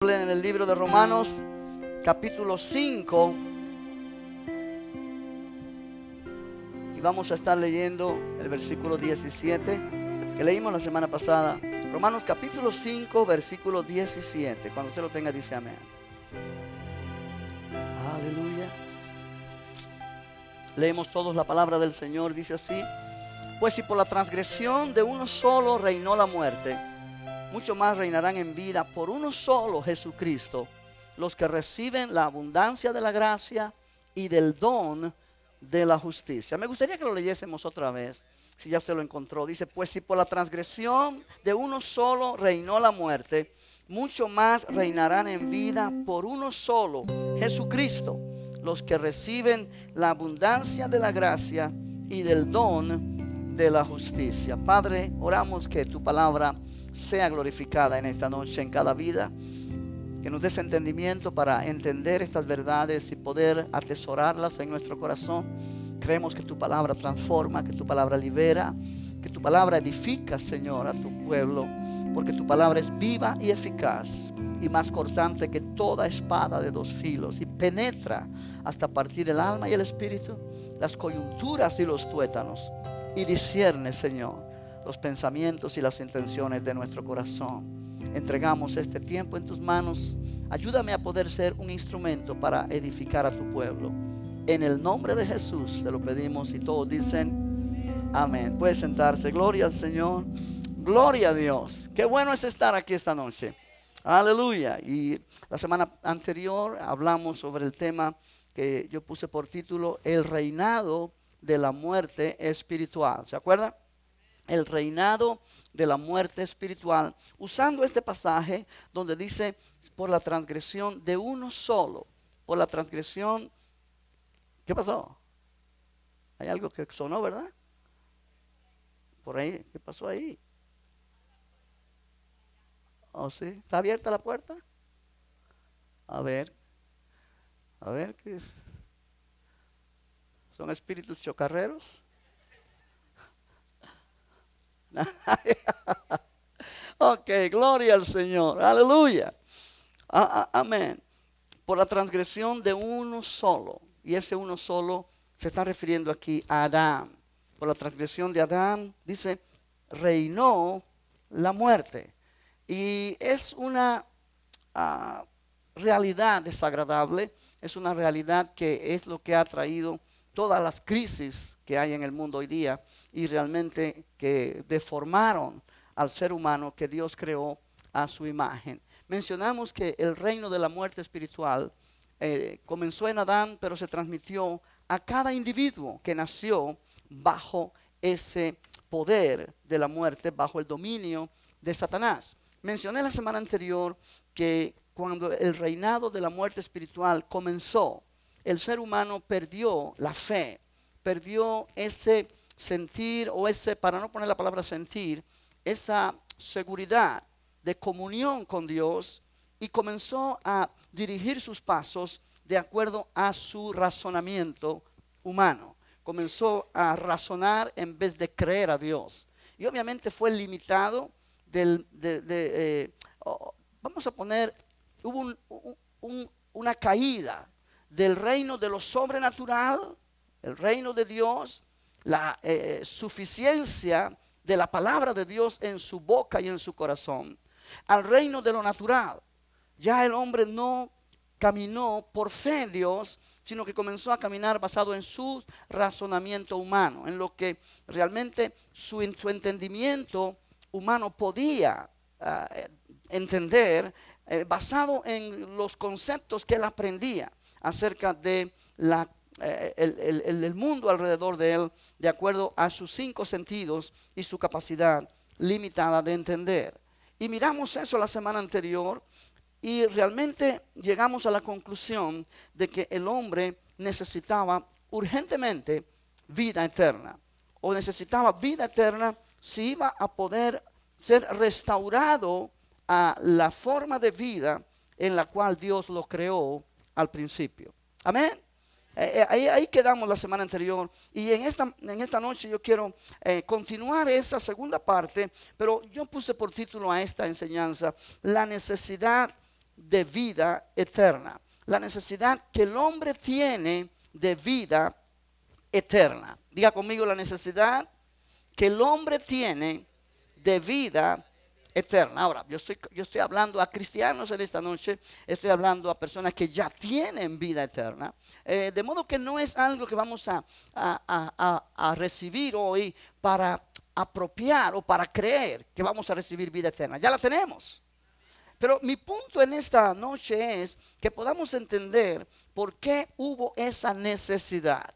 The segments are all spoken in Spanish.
En el libro de Romanos, capítulo 5, y vamos a estar leyendo el versículo 17 que leímos la semana pasada. Romanos capítulo 5, versículo 17. Cuando usted lo tenga, dice amén. Aleluya. Leemos todos la palabra del Señor. Dice así: pues si por la transgresión de uno solo reinó la muerte, mucho más reinarán en vida por uno solo, Jesucristo, los que reciben la abundancia de la gracia y del don de la justicia. Me gustaría que lo leyésemos otra vez, si ya usted lo encontró. Dice: pues si por la transgresión de uno solo reinó la muerte, mucho más reinarán en vida por uno solo, Jesucristo, los que reciben la abundancia de la gracia y del don de la justicia. Padre, oramos que tu palabra sea glorificada en esta noche en cada vida, que nos des entendimiento para entender estas verdades y poder atesorarlas en nuestro corazón. Creemos que tu palabra transforma, que tu palabra libera, que tu palabra edifica, Señor, a tu pueblo, porque tu palabra es viva y eficaz y más cortante que toda espada de dos filos, y penetra hasta partir el alma y el espíritu, las coyunturas y los tuétanos, y discierne, Señor, los pensamientos y las intenciones de nuestro corazón. Entregamos este tiempo en tus manos. Ayúdame a poder ser un instrumento para edificar a tu pueblo. En el nombre de Jesús te lo pedimos, y todos dicen amén. Puede sentarse. Gloria al Señor. Gloria a Dios. Qué bueno es estar aquí esta noche. Aleluya. Y la semana anterior hablamos sobre el tema que yo puse por título: el reinado de la muerte espiritual. ¿Se acuerdan? El reinado de la muerte espiritual, usando este pasaje donde dice: por la transgresión de uno solo, por la transgresión. ¿Qué pasó? Hay algo que sonó, ¿verdad? Por ahí, ¿qué pasó ahí? ¿Oh, sí? ¿Está abierta la puerta? A ver, ¿qué es? ¿Son espíritus chocarreros? Ok, gloria al Señor, aleluya, amén. Por la transgresión de uno solo, y ese uno solo se está refiriendo aquí a Adán. Por la transgresión de Adán, dice, reinó la muerte. Y es una realidad desagradable, es una realidad que es lo que ha traído todas las crisis que hay en el mundo hoy día, y realmente que deformaron al ser humano que Dios creó a su imagen. Mencionamos que el reino de la muerte espiritual comenzó en Adán, pero se transmitió a cada individuo que nació bajo ese poder de la muerte, bajo el dominio de Satanás. Mencioné la semana anterior que cuando el reinado de la muerte espiritual comenzó, el ser humano perdió la fe, perdió ese sentir, o ese, para no poner la palabra sentir, esa seguridad de comunión con Dios, y comenzó a dirigir sus pasos de acuerdo a su razonamiento humano. Comenzó a razonar en vez de creer a Dios. Y obviamente fue limitado vamos a poner, hubo una caída del reino de lo sobrenatural, el reino de Dios, la suficiencia de la palabra de Dios en su boca y en su corazón, al reino de lo natural. Ya el hombre no caminó por fe en Dios, sino que comenzó a caminar basado en su razonamiento humano, en lo que realmente su entendimiento humano podía entender, basado en los conceptos que él aprendía acerca de el mundo alrededor de él, de acuerdo a sus 5 sentidos y su capacidad limitada de entender. Y miramos eso la semana anterior, y realmente llegamos a la conclusión de que el hombre necesitaba urgentemente vida eterna, o necesitaba vida eterna si iba a poder ser restaurado a la forma de vida en la cual Dios lo creó al principio. Amén. Ahí quedamos la semana anterior, y en esta noche yo quiero continuar esa segunda parte, pero yo puse por título a esta enseñanza: la necesidad de vida eterna. La necesidad que el hombre tiene de vida eterna. Diga conmigo, la necesidad que el hombre tiene de vida eterna. Ahora, yo estoy hablando a cristianos en esta noche, estoy hablando a personas que ya tienen vida eterna, de modo que no es algo que vamos a recibir hoy para apropiar o para creer que vamos a recibir vida eterna. Ya la tenemos. Pero mi punto en esta noche es que podamos entender por qué hubo esa necesidad.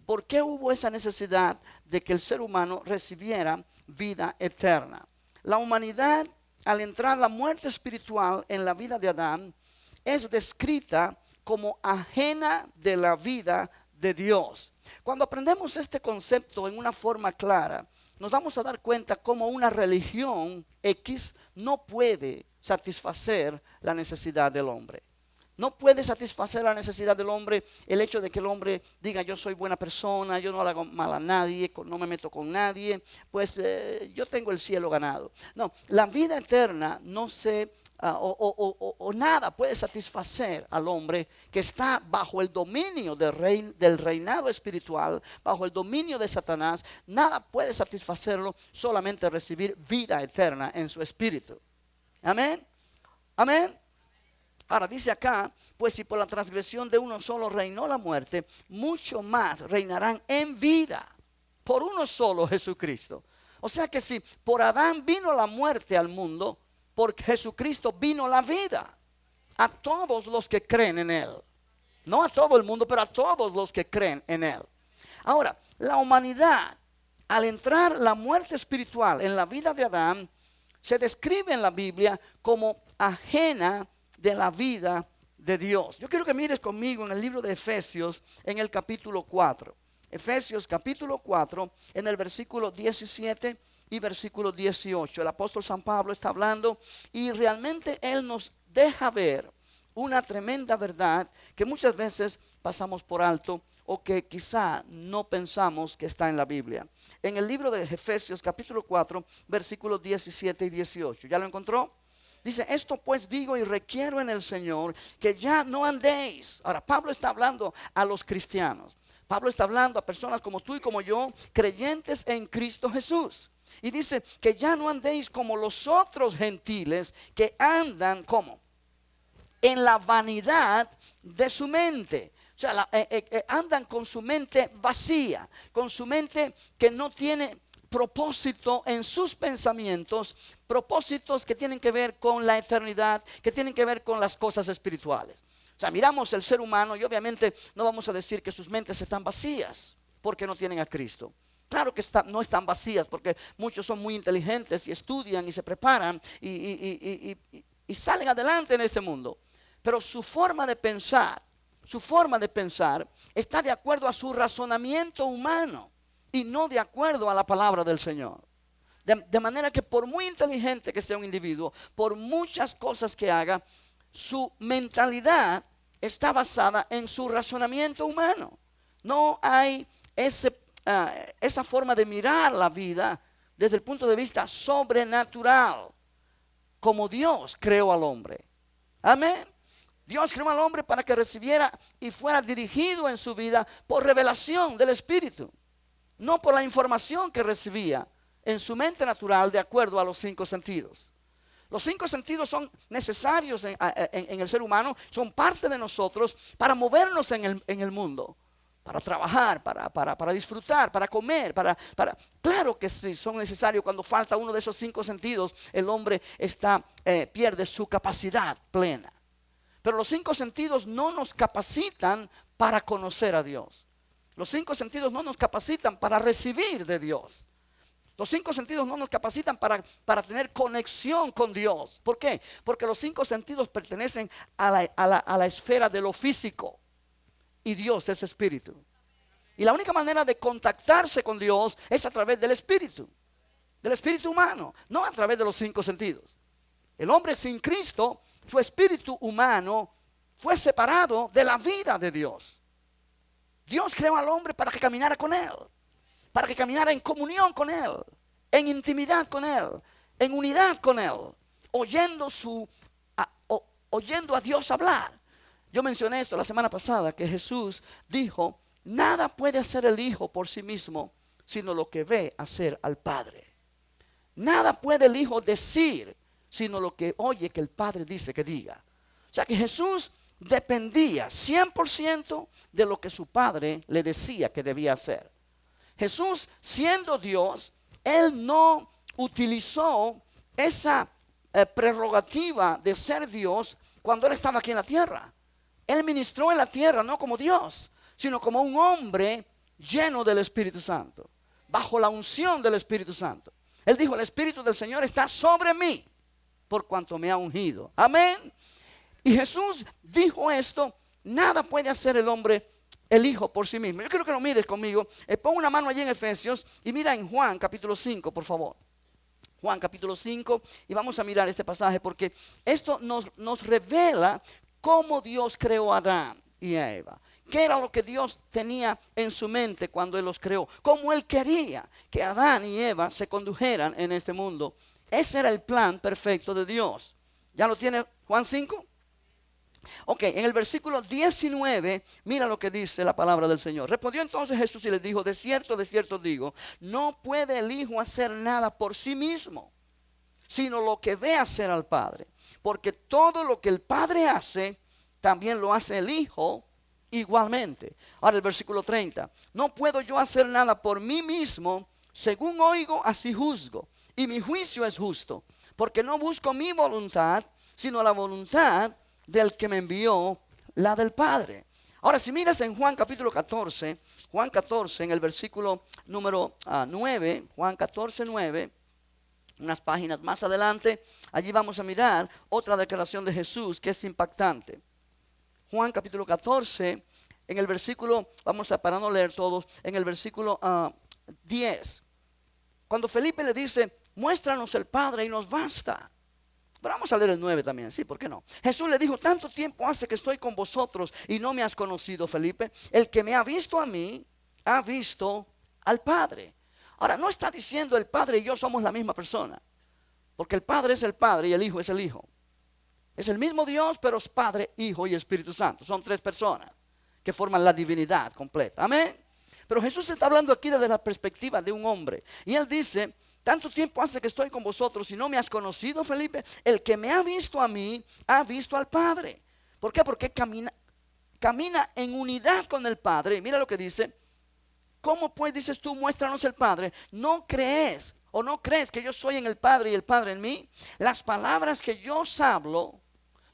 ¿Por qué hubo esa necesidad de que el ser humano recibiera vida eterna? La humanidad, al entrar la muerte espiritual en la vida de Adán, es descrita como ajena de la vida de Dios. Cuando aprendemos este concepto en una forma clara, nos vamos a dar cuenta cómo una religión X no puede satisfacer la necesidad del hombre. No puede satisfacer la necesidad del hombre el hecho de que el hombre diga: yo soy buena persona, yo no le hago mal a nadie, no me meto con nadie, pues yo tengo el cielo ganado. No, la vida eterna no se o nada puede satisfacer al hombre que está bajo el dominio del reinado espiritual, bajo el dominio de Satanás. Nada puede satisfacerlo, solamente recibir vida eterna en su espíritu. Amén. Amén. Ahora dice acá: pues si por la transgresión de uno solo reinó la muerte, mucho más reinarán en vida por uno solo, Jesucristo. O sea que si por Adán vino la muerte al mundo, por Jesucristo vino la vida a todos los que creen en Él. No a todo el mundo, pero a todos los que creen en Él. Ahora, la humanidad, al entrar la muerte espiritual en la vida de Adán, se describe en la Biblia como ajena de la vida de Dios. Yo quiero que mires conmigo en el libro de Efesios, en el capítulo 4. Efesios capítulo 4, en el versículo 17 y versículo 18. El apóstol San Pablo está hablando y realmente él nos deja ver una tremenda verdad que muchas veces pasamos por alto o que quizá no pensamos que está en la Biblia. En el libro de Efesios capítulo 4, versículos 17 y 18. ¿Ya lo encontró? Dice: esto pues digo y requiero en el Señor, que ya no andéis. Ahora, Pablo está hablando a los cristianos. Pablo está hablando a personas como tú y como yo, creyentes en Cristo Jesús. Y dice que ya no andéis como los otros gentiles que andan, ¿cómo? En la vanidad de su mente. O sea, andan con su mente vacía, con su mente que no tiene propósito en sus pensamientos, propósitos que tienen que ver con la eternidad, que tienen que ver con las cosas espirituales. O sea, miramos el ser humano y obviamente no vamos a decir que sus mentes están vacías porque no tienen a Cristo. Claro que no están vacías, porque muchos son muy inteligentes y estudian y se preparan y salen adelante en este mundo. Pero su forma de pensar está de acuerdo a su razonamiento humano y no de acuerdo a la palabra del Señor. De manera que por muy inteligente que sea un individuo, por muchas cosas que haga, su mentalidad está basada en su razonamiento humano. No hay esa forma de mirar la vida desde el punto de vista sobrenatural, como Dios creó al hombre. Amén. Dios creó al hombre para que recibiera y fuera dirigido en su vida por revelación del Espíritu, no por la información que recibía en su mente natural de acuerdo a los 5 sentidos. Los 5 sentidos son necesarios en el ser humano, son parte de nosotros para movernos en el mundo, para trabajar, para disfrutar, para comer, claro que sí, son necesarios. Cuando falta uno de esos 5 sentidos, el hombre pierde su capacidad plena. Pero los 5 sentidos no nos capacitan para conocer a Dios. Los 5 sentidos no nos capacitan para recibir de Dios. Los 5 sentidos no nos capacitan para tener conexión con Dios. ¿Por qué? Porque los 5 sentidos pertenecen a la esfera de lo físico. Y Dios es espíritu. Y la única manera de contactarse con Dios es a través del espíritu humano, no a través de los 5 sentidos. El hombre sin Cristo, su espíritu humano fue separado de la vida de Dios. Dios creó al hombre para que caminara con Él, para que caminara en comunión con Él, en intimidad con Él, en unidad con Él, oyendo oyendo a Dios hablar. Yo mencioné esto la semana pasada, que Jesús dijo, nada puede hacer el Hijo por sí mismo, sino lo que ve hacer al Padre. Nada puede el Hijo decir, sino lo que oye que el Padre dice que diga. O sea que Jesús dependía 100% de lo que su Padre le decía que debía hacer. Jesús, siendo Dios, Él no utilizó esa prerrogativa de ser Dios cuando Él estaba aquí en la tierra. Él ministró en la tierra no como Dios, sino como un hombre lleno del Espíritu Santo, bajo la unción del Espíritu Santo. Él dijo, el Espíritu del Señor está sobre mí, por cuanto me ha ungido. Amén. Y Jesús dijo esto, nada puede hacer el Hijo por sí mismo. Yo quiero que lo mires conmigo. Pon una mano allí en Efesios y mira en Juan capítulo 5, por favor. Juan capítulo 5, y vamos a mirar este pasaje porque esto nos revela cómo Dios creó a Adán y a Eva. ¿Qué era lo que Dios tenía en su mente cuando Él los creó? Cómo Él quería que Adán y Eva se condujeran en este mundo. Ese era el plan perfecto de Dios. ¿Ya lo tiene Juan 5? Ok, en el versículo 19, mira lo que dice la palabra del Señor. Respondió entonces Jesús y les dijo, de cierto digo, no puede el Hijo hacer nada por sí mismo, sino lo que ve hacer al Padre. Porque todo lo que el Padre hace, también lo hace el Hijo igualmente. Ahora el versículo 30, no puedo yo hacer nada por mí mismo, según oigo, así juzgo. Y mi juicio es justo, porque no busco mi voluntad, sino la voluntad del que me envió, la del Padre. Ahora si miras en Juan capítulo 14, Juan 14 en el versículo número 9, Juan 14, 9, unas páginas más adelante, allí vamos a mirar otra declaración de Jesús que es impactante. Juan capítulo 14, en el versículo, vamos a para no leer todos, en el versículo 10. Cuando Felipe le dice, muéstranos el Padre y nos basta. Pero vamos a leer el 9 también, sí, ¿por qué no? Jesús le dijo, tanto tiempo hace que estoy con vosotros y no me has conocido, Felipe. El que me ha visto a mí, ha visto al Padre. Ahora, no está diciendo el Padre y yo somos la misma persona. Porque el Padre es el Padre y el Hijo es el Hijo. Es el mismo Dios, pero es Padre, Hijo y Espíritu Santo. Son tres personas que forman la divinidad completa. Amén. Pero Jesús está hablando aquí desde la perspectiva de un hombre. Y Él dice, tanto tiempo hace que estoy con vosotros y no me has conocido, Felipe. El que me ha visto a mí, ha visto al Padre. ¿Por qué? Porque camina en unidad con el Padre. Y mira lo que dice. ¿Cómo pues dices tú, muéstranos el Padre? ¿No crees o no crees que yo soy en el Padre y el Padre en mí? Las palabras que yo os hablo,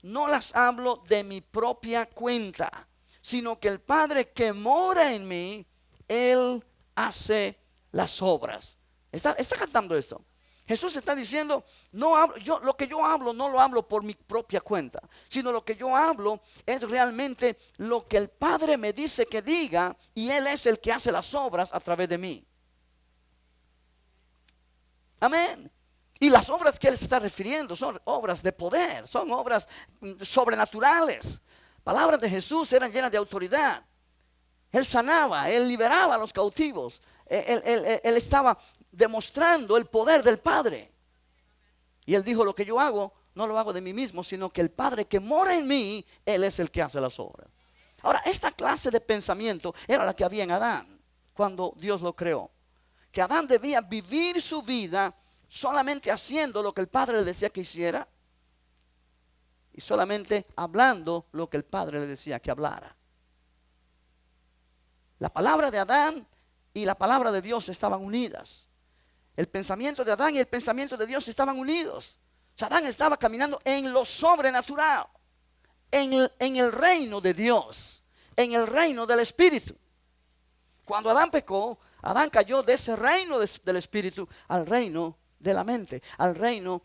no las hablo de mi propia cuenta, sino que el Padre que mora en mí, Él hace las obras. ¿Está cantando esto? Jesús está diciendo, lo que yo hablo no lo hablo por mi propia cuenta, sino lo que yo hablo es realmente lo que el Padre me dice que diga, y Él es el que hace las obras a través de mí. Amén. Y las obras que Él se está refiriendo son obras de poder, son obras sobrenaturales. Palabras de Jesús eran llenas de autoridad. Él sanaba, Él liberaba a los cautivos. Él estaba demostrando el poder del Padre. Y Él dijo, lo que yo hago, no lo hago de mí mismo, sino que el Padre que mora en mí, Él es el que hace las obras. Ahora, esta clase de pensamiento era la que había en Adán cuando Dios lo creó. Que Adán debía vivir su vida solamente haciendo lo que el Padre le decía que hiciera y solamente hablando lo que el Padre le decía que hablara. La palabra de Adán y la palabra de Dios estaban unidas. El pensamiento de Adán y el pensamiento de Dios estaban unidos. O sea, Adán estaba caminando en lo sobrenatural, en el reino de Dios, en el reino del Espíritu. Cuando Adán pecó, Adán cayó de ese reino del Espíritu al reino de la mente, al reino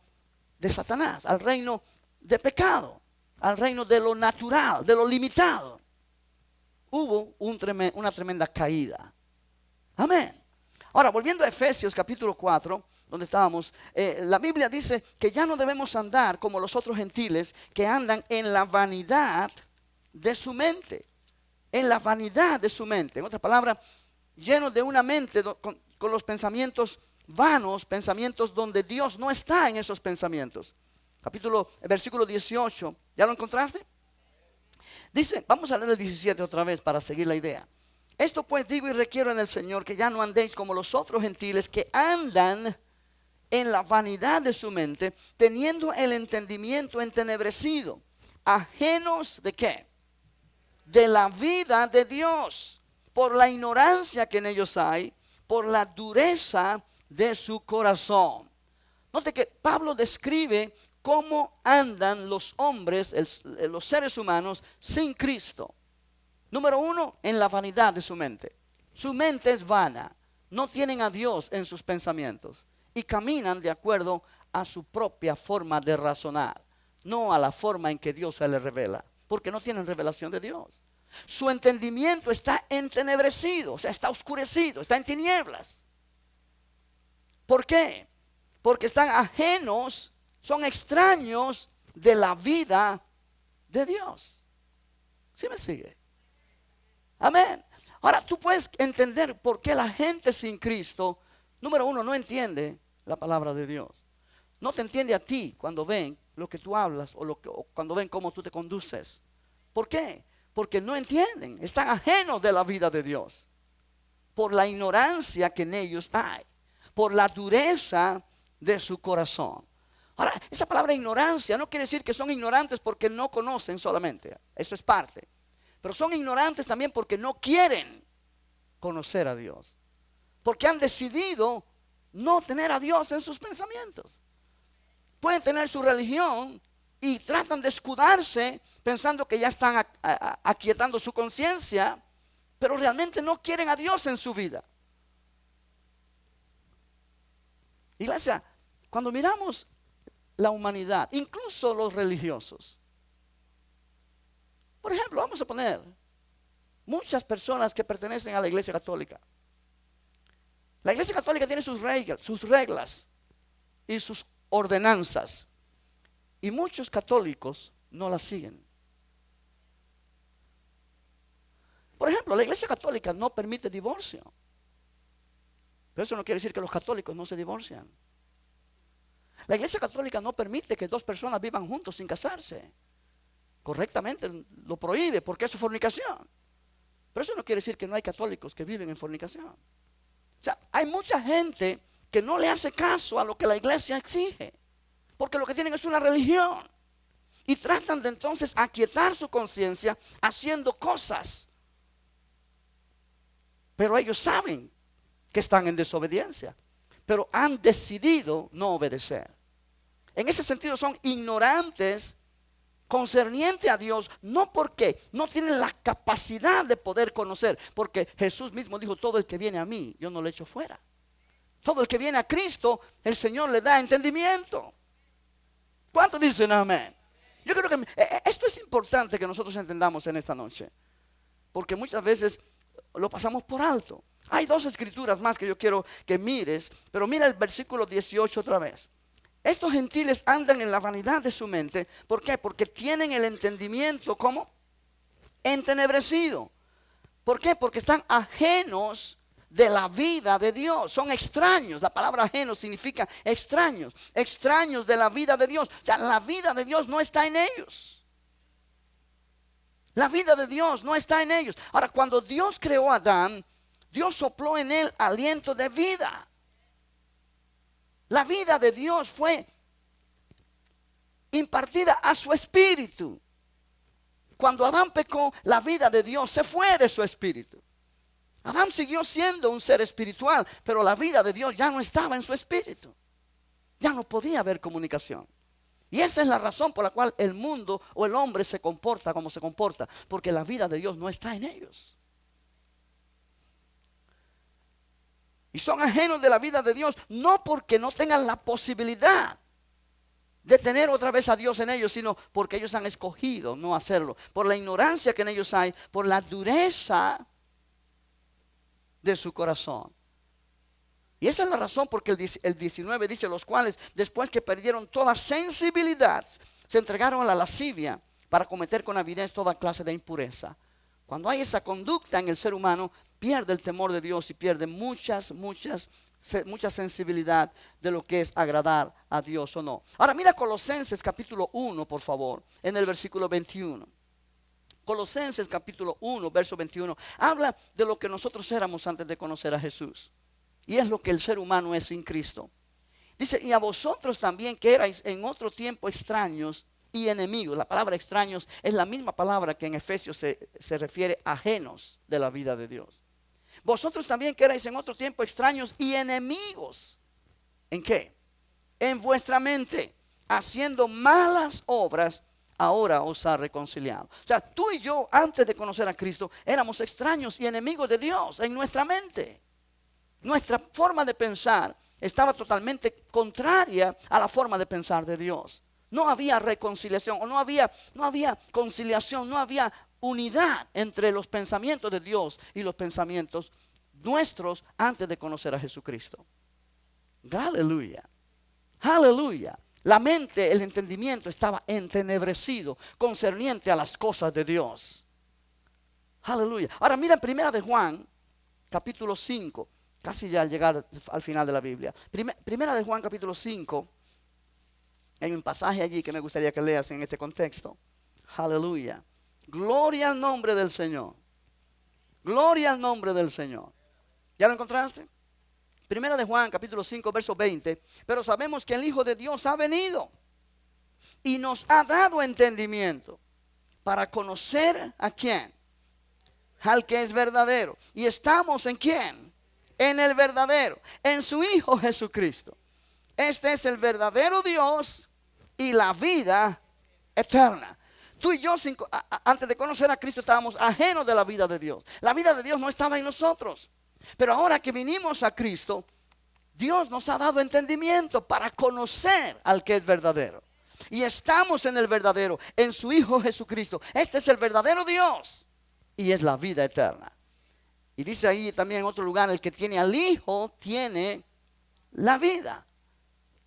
de Satanás, al reino de pecado, al reino de lo natural, de lo limitado. Hubo una tremenda caída. Amén. Ahora, volviendo a Efesios capítulo 4, donde estábamos, la Biblia dice que ya no debemos andar como los otros gentiles que andan en la vanidad de su mente. En la vanidad de su mente. En otras palabras, llenos de una mente con los pensamientos vanos, pensamientos donde Dios no está en esos pensamientos. Versículo 18. ¿Ya lo encontraste? Dice, vamos a leer el 17 otra vez para seguir la idea. Esto pues digo y requiero en el Señor, que ya no andéis como los otros gentiles que andan en la vanidad de su mente, teniendo el entendimiento entenebrecido, ajenos ¿de qué? De la vida de Dios, por la ignorancia que en ellos hay, por la dureza de su corazón. Note que Pablo describe cómo andan los hombres, los seres humanos sin Cristo. Número uno, en la vanidad de su mente. Su mente es vana, no tienen a Dios en sus pensamientos y caminan de acuerdo a su propia forma de razonar, no a la forma en que Dios se les revela, porque no tienen revelación de Dios. Su entendimiento está entenebrecido, o sea, está oscurecido, está en tinieblas. ¿Por qué? Porque están ajenos, son extraños de la vida de Dios. ¿Sí me sigue? Amén. Ahora, tú puedes entender por qué la gente sin Cristo, número uno, no entiende la palabra de Dios. No te entiende a ti cuando ven lo que tú hablas o cuando ven cómo tú te conduces. ¿Por qué? Porque no entienden, están ajenos de la vida de Dios. Por la ignorancia que en ellos hay, por la dureza de su corazón. Ahora, esa palabra ignorancia no quiere decir que son ignorantes porque no conocen solamente. Eso es parte. Pero son ignorantes también porque no quieren conocer a Dios. Porque han decidido no tener a Dios en sus pensamientos. Pueden tener su religión y tratan de escudarse pensando que ya están aquietando su conciencia, pero realmente no quieren a Dios en su vida. Iglesia, cuando miramos la humanidad, incluso los religiosos, por ejemplo, vamos a poner muchas personas que pertenecen a la Iglesia Católica. La Iglesia Católica tiene sus reglas y sus ordenanzas. Y muchos católicos no las siguen. Por ejemplo, la Iglesia Católica no permite divorcio. Pero eso no quiere decir que los católicos no se divorcian. La Iglesia Católica no permite que dos personas vivan juntos sin casarse. Correctamente lo prohíbe porque eso es fornicación. Pero eso no quiere decir que no hay católicos que viven en fornicación. O sea, hay mucha gente que no le hace caso a lo que la iglesia exige, porque lo que tienen es una religión y tratan de entonces aquietar su conciencia haciendo cosas, pero ellos saben que están en desobediencia, pero han decidido no obedecer. En ese sentido son ignorantes concerniente a Dios, no porque no tienen la capacidad de poder conocer, porque Jesús mismo dijo, todo el que viene a mí, yo no le echo fuera. Todo el que viene a Cristo, el Señor le da entendimiento. ¿Cuántos dicen amén? Yo creo que esto es importante que nosotros entendamos en esta noche, porque muchas veces lo pasamos por alto. Hay dos escrituras más que yo quiero que mires, pero mira el versículo 18 otra vez. Estos gentiles andan en la vanidad de su mente. ¿Por qué? Porque tienen el entendimiento, ¿cómo? Entenebrecido. ¿Por qué? Porque están ajenos de la vida de Dios. Son extraños. La palabra ajeno significa extraños. Extraños de la vida de Dios. O sea, la vida de Dios no está en ellos. La vida de Dios no está en ellos. Ahora, cuando Dios creó a Adán, Dios sopló en él aliento de vida. La vida de Dios fue impartida a su espíritu. Cuando Adán pecó, la vida de Dios se fue de su espíritu. Adán siguió siendo un ser espiritual, pero la vida de Dios ya no estaba en su espíritu. Ya no podía haber comunicación. Y esa es la razón por la cual el mundo o el hombre se comporta como se comporta, porque la vida de Dios no está en ellos. Y son ajenos de la vida de Dios, no porque no tengan la posibilidad de tener otra vez a Dios en ellos, sino porque ellos han escogido no hacerlo. Por la ignorancia que en ellos hay, por la dureza de su corazón. Y esa es la razón porque el 19 dice, los cuales después que perdieron toda sensibilidad, se entregaron a la lascivia para cometer con avidez toda clase de impureza. Cuando hay esa conducta en el ser humano, pierde el temor de Dios y pierde muchas mucha sensibilidad de lo que es agradar a Dios o no. Ahora mira Colosenses capítulo 1, por favor, en el versículo 21. Colosenses capítulo 1, verso 21, habla de lo que nosotros éramos antes de conocer a Jesús. Y es lo que el ser humano es sin Cristo. Dice, y a vosotros también que erais en otro tiempo extraños y enemigos. La palabra extraños es la misma palabra que en Efesios se refiere a ajenos de la vida de Dios. Vosotros también que erais en otro tiempo extraños y enemigos. ¿En qué? En vuestra mente, haciendo malas obras, ahora os ha reconciliado. O sea, tú y yo antes de conocer a Cristo éramos extraños y enemigos de Dios en nuestra mente. Nuestra forma de pensar estaba totalmente contraria a la forma de pensar de Dios. No había reconciliación, o no había conciliación, no había unidad entre los pensamientos de Dios y los pensamientos nuestros antes de conocer a Jesucristo. Aleluya, aleluya. La mente, el entendimiento estaba entenebrecido concerniente a las cosas de Dios. Aleluya. Ahora mira en Primera de Juan, capítulo 5, casi ya al llegar al final de la Biblia. Primera de Juan, capítulo 5, hay un pasaje allí que me gustaría que leas en este contexto. Aleluya. Gloria al nombre del Señor. Gloria al nombre del Señor. ¿Ya lo encontraste? Primera de Juan, capítulo 5, verso 20. Pero sabemos que el Hijo de Dios ha venido y nos ha dado entendimiento para conocer a quién. Al que es verdadero. ¿Y estamos en quién? En el verdadero, en su Hijo Jesucristo. Este es el verdadero Dios y la vida eterna. Tú y yo, antes de conocer a Cristo, estábamos ajenos de la vida de Dios. La vida de Dios no estaba en nosotros. Pero ahora que vinimos a Cristo, Dios nos ha dado entendimiento para conocer al que es verdadero. Y estamos en el verdadero, en su Hijo Jesucristo. Este es el verdadero Dios y es la vida eterna. Y dice ahí también en otro lugar, el que tiene al Hijo tiene la vida.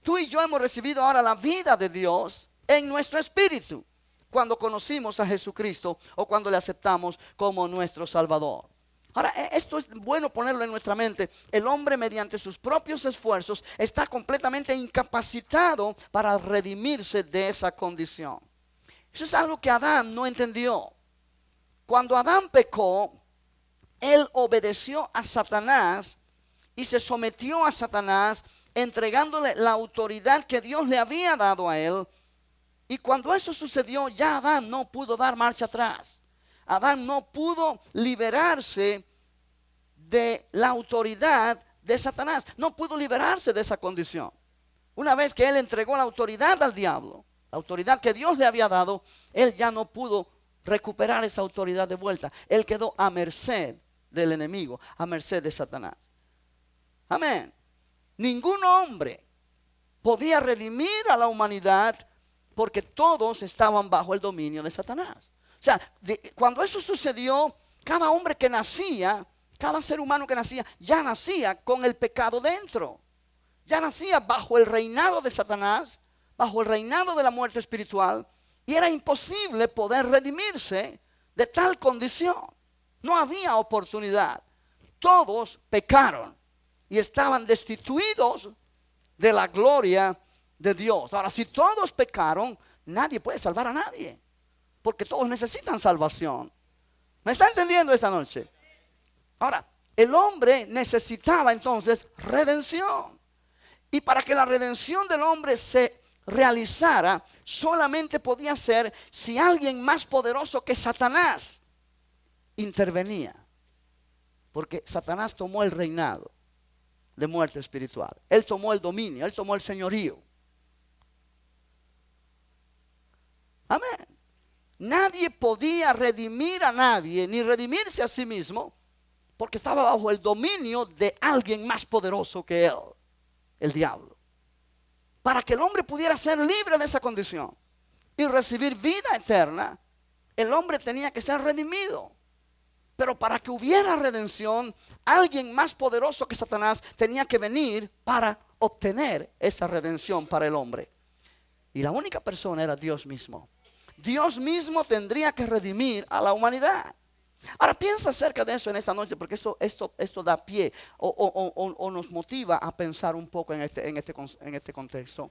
Tú y yo hemos recibido ahora la vida de Dios en nuestro espíritu cuando conocimos a Jesucristo o cuando le aceptamos como nuestro Salvador. Ahora, esto es bueno ponerlo en nuestra mente. El hombre, mediante sus propios esfuerzos, está completamente incapacitado para redimirse de esa condición. Eso es algo que Adán no entendió. Cuando Adán pecó, él obedeció a Satanás y se sometió a Satanás, entregándole la autoridad que Dios le había dado a él. Y cuando eso sucedió, ya Adán no pudo dar marcha atrás. Adán no pudo liberarse de la autoridad de Satanás. No pudo liberarse de esa condición. Una vez que él entregó la autoridad al diablo, la autoridad que Dios le había dado, él ya no pudo recuperar esa autoridad de vuelta. Él quedó a merced del enemigo, a merced de Satanás. Amén. Ningún hombre podía redimir a la humanidad porque todos estaban bajo el dominio de Satanás. O sea, cuando eso sucedió, cada hombre que nacía, cada ser humano que nacía, ya nacía con el pecado dentro. Ya nacía bajo el reinado de Satanás, bajo el reinado de la muerte espiritual. Y era imposible poder redimirse de tal condición. No había oportunidad. Todos pecaron y estaban destituidos de la gloria de Dios. Ahora, si todos pecaron, nadie puede salvar a nadie, porque todos necesitan salvación. ¿Me está entendiendo esta noche? Ahora, el hombre necesitaba entonces redención. Y para que la redención del hombre se realizara, solamente podía ser si alguien más poderoso que Satanás intervenía. Porque Satanás tomó el reinado de muerte espiritual. Él tomó el dominio, él tomó el señorío. Amén. Nadie podía redimir a nadie, ni redimirse a sí mismo, porque estaba bajo el dominio de alguien más poderoso que él, el diablo. Para que el hombre pudiera ser libre de esa condición y recibir vida eterna, el hombre tenía que ser redimido. Pero para que hubiera redención, alguien más poderoso que Satanás tenía que venir para obtener esa redención para el hombre. Y la única persona era Dios mismo. Dios mismo tendría que redimir a la humanidad. Ahora piensa acerca de eso en esta noche, porque esto da pie o nos motiva a pensar un poco en este contexto.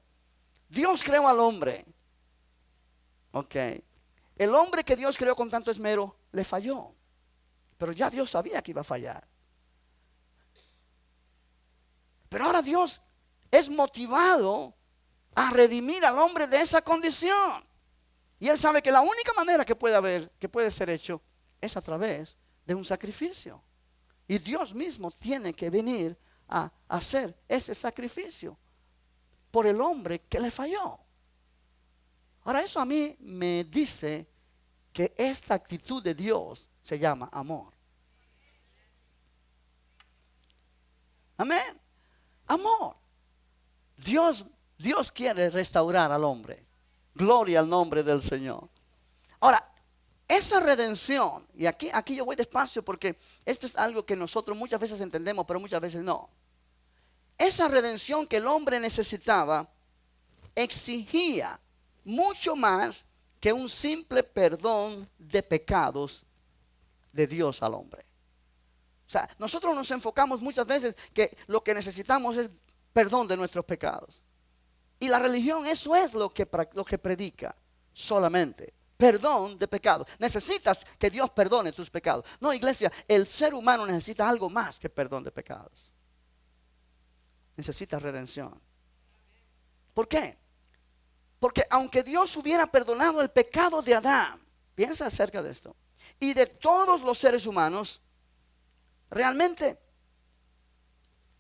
Dios creó al hombre. Ok. El hombre que Dios creó con tanto esmero le falló. Pero ya Dios sabía que iba a fallar. Pero ahora Dios es motivado a redimir al hombre de esa condición. Y Él sabe que la única manera que puede ser hecho, es a través de un sacrificio. Y Dios mismo tiene que venir a hacer ese sacrificio por el hombre que le falló. Ahora eso a mí me dice que esta actitud de Dios se llama amor. Amén. Amor. Dios quiere restaurar al hombre. Gloria al nombre del Señor. Ahora, esa redención, y aquí yo voy despacio porque esto es algo que nosotros muchas veces entendemos, pero muchas veces no. Esa redención que el hombre necesitaba exigía mucho más que un simple perdón de pecados de Dios al hombre. O sea, nosotros nos enfocamos muchas veces que lo que necesitamos es perdón de nuestros pecados. Y la religión eso es lo que predica solamente. Perdón de pecados. Necesitas que Dios perdone tus pecados. No, iglesia, el ser humano necesita algo más que perdón de pecados. Necesita redención. ¿Por qué? Porque aunque Dios hubiera perdonado el pecado de Adán, piensa acerca de esto, y de todos los seres humanos, realmente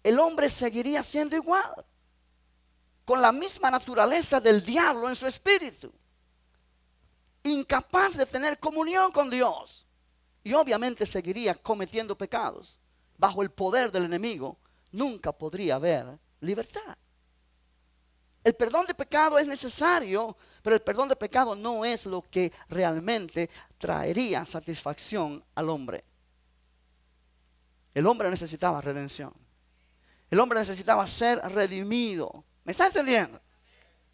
el hombre seguiría siendo igual, con la misma naturaleza del diablo en su espíritu, incapaz de tener comunión con Dios, y obviamente seguiría cometiendo pecados. Bajo el poder del enemigo nunca podría haber libertad. El perdón de pecado es necesario, pero el perdón de pecado no es lo que realmente traería satisfacción al hombre. El hombre necesitaba redención. El hombre necesitaba ser redimido. ¿Me está entendiendo?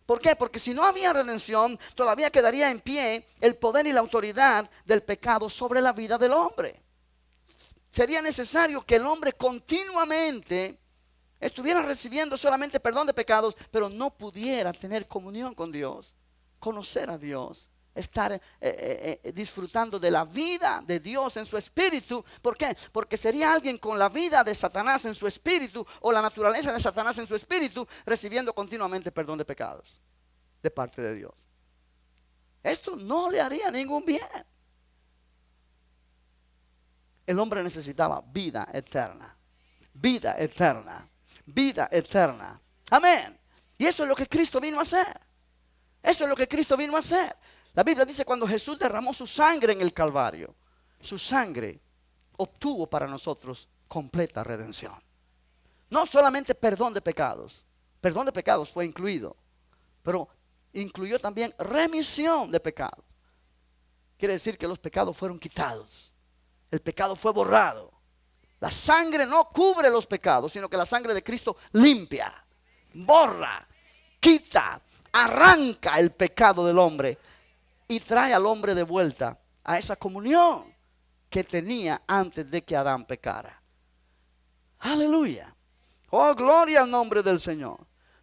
¿Por qué? Porque si no había redención, todavía quedaría en pie el poder y la autoridad del pecado sobre la vida del hombre. Sería necesario que el hombre continuamente estuviera recibiendo solamente perdón de pecados, pero no pudiera tener comunión con Dios, conocer a Dios, estar disfrutando de la vida de Dios en su espíritu. ¿Por qué? Porque sería alguien con la vida de Satanás en su espíritu, o la naturaleza de Satanás en su espíritu, recibiendo continuamente perdón de pecados de parte de Dios. Esto no le haría ningún bien. El hombre necesitaba vida eterna, vida eterna, vida eterna. Amén. Y eso es lo que Cristo vino a hacer. Eso es lo que Cristo vino a hacer. La Biblia dice cuando Jesús derramó su sangre en el Calvario, su sangre obtuvo para nosotros completa redención. No solamente perdón de pecados fue incluido, pero incluyó también remisión de pecados. Quiere decir que los pecados fueron quitados, el pecado fue borrado. La sangre no cubre los pecados, sino que la sangre de Cristo limpia, borra, quita, arranca el pecado del hombre y trae al hombre de vuelta a esa comunión que tenía antes de que Adán pecara. Aleluya. Oh, gloria al nombre del Señor.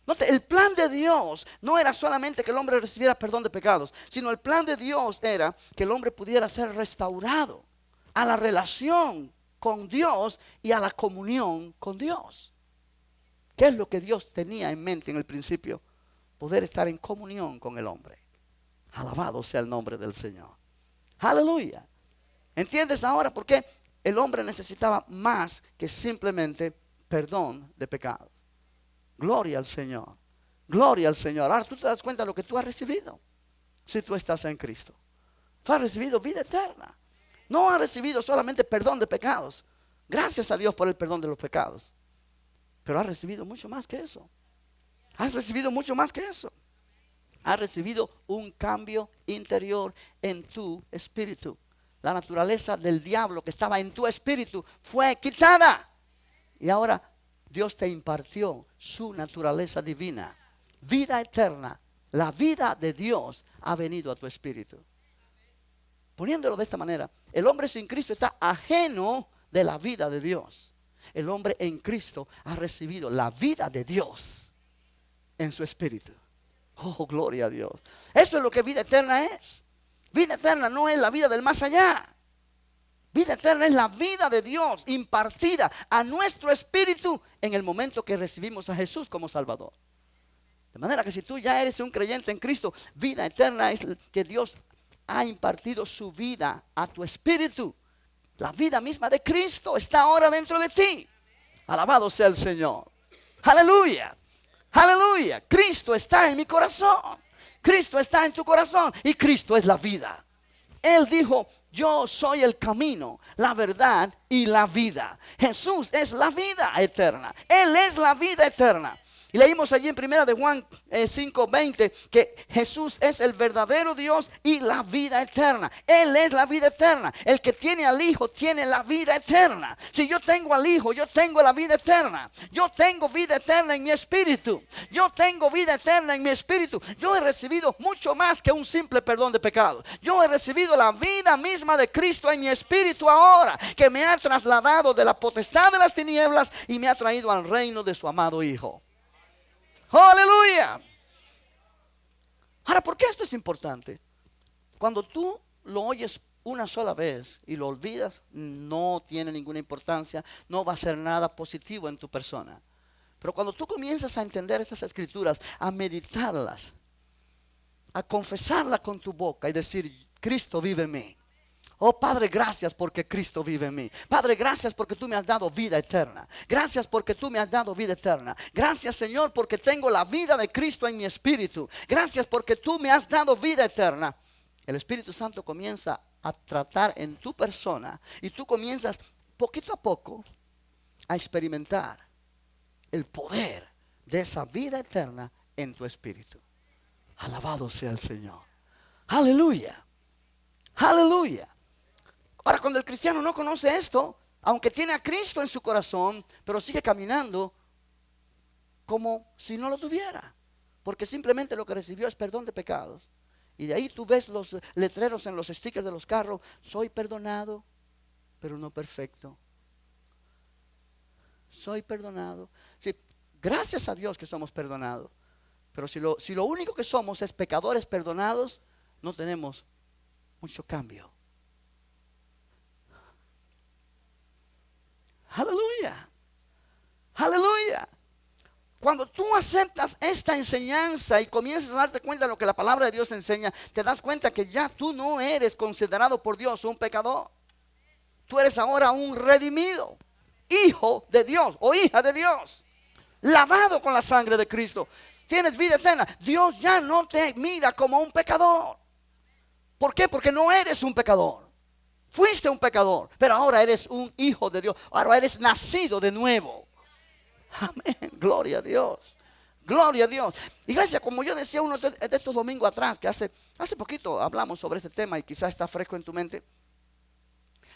Note, el plan de Dios no era solamente que el hombre recibiera perdón de pecados, sino el plan de Dios era que el hombre pudiera ser restaurado a la relación con Dios y a la comunión con Dios. ¿Qué es lo que Dios tenía en mente en el principio? Poder estar en comunión con el hombre. Alabado sea el nombre del Señor. Aleluya. ¿Entiendes ahora por qué el hombre necesitaba más que simplemente perdón de pecados? Gloria al Señor. Gloria al Señor. Ahora tú te das cuenta de lo que tú has recibido. Si tú estás en Cristo, tú has recibido vida eterna. No has recibido solamente perdón de pecados. Gracias a Dios por el perdón de los pecados. Pero has recibido mucho más que eso. Has recibido mucho más que eso. Has recibido un cambio interior en tu espíritu. La naturaleza del diablo que estaba en tu espíritu fue quitada. Y ahora Dios te impartió su naturaleza divina. Vida eterna. La vida de Dios ha venido a tu espíritu. Poniéndolo de esta manera, el hombre sin Cristo está ajeno de la vida de Dios. El hombre en Cristo ha recibido la vida de Dios en su espíritu. Oh, gloria a Dios. Eso es lo que vida eterna es. Vida eterna no es la vida del más allá. Vida eterna es la vida de Dios impartida a nuestro espíritu en el momento que recibimos a Jesús como Salvador. De manera que si tú ya eres un creyente en Cristo, vida eterna es que Dios ha impartido su vida a tu espíritu. La vida misma de Cristo está ahora dentro de ti. Alabado sea el Señor. Aleluya. Aleluya. Cristo está en mi corazón. Cristo está en tu corazón y Cristo es la vida. Él dijo, yo soy el camino, la verdad y la vida. Jesús es la vida eterna. Él es la vida eterna. Y leímos allí en 1 de Juan 5:20 que Jesús es el verdadero Dios y la vida eterna. Él es la vida eterna. El que tiene al Hijo tiene la vida eterna. Si yo tengo al Hijo, yo tengo la vida eterna. Yo tengo vida eterna en mi espíritu. Yo tengo vida eterna en mi espíritu. Yo he recibido mucho más que un simple perdón de pecados. Yo he recibido la vida misma de Cristo en mi espíritu ahora, que me ha trasladado de la potestad de las tinieblas y me ha traído al reino de su amado Hijo. ¡Aleluya! Ahora, ¿por qué esto es importante? Cuando tú lo oyes una sola vez y lo olvidas, no tiene ninguna importancia, no va a ser nada positivo en tu persona. Pero cuando tú comienzas a entender estas escrituras, a meditarlas, a confesarlas con tu boca y decir, Cristo vive en mí. Oh Padre, gracias porque Cristo vive en mí. Padre, gracias porque tú me has dado vida eterna. Gracias porque tú me has dado vida eterna. Gracias, Señor, porque tengo la vida de Cristo en mi espíritu. Gracias porque tú me has dado vida eterna. El Espíritu Santo comienza a tratar en tu persona y tú comienzas poquito a poco a experimentar el poder de esa vida eterna en tu espíritu. Alabado sea el Señor. Aleluya. Aleluya. Ahora, cuando el cristiano no conoce esto, aunque tiene a Cristo en su corazón, pero sigue caminando como si no lo tuviera, porque simplemente lo que recibió es perdón de pecados. Y de ahí tú ves los letreros en los stickers de los carros, soy perdonado, pero no perfecto. Soy perdonado. Sí, gracias a Dios que somos perdonados, pero si lo único que somos es pecadores perdonados, no tenemos mucho cambio. Aleluya. Aleluya. Cuando tú aceptas esta enseñanza y comienzas a darte cuenta de lo que la palabra de Dios enseña, te das cuenta que ya tú no eres considerado por Dios un pecador. Tú eres ahora un redimido, hijo de Dios o hija de Dios, lavado con la sangre de Cristo. Tienes vida eterna. Dios ya no te mira como un pecador. ¿Por qué? Porque no eres un pecador. Fuiste un pecador, pero ahora eres un hijo de Dios. Ahora eres nacido de nuevo. Amén. Gloria a Dios. Gloria a Dios. Iglesia, como yo decía uno de estos domingos atrás, que hace poquito hablamos sobre este tema y quizás está fresco en tu mente.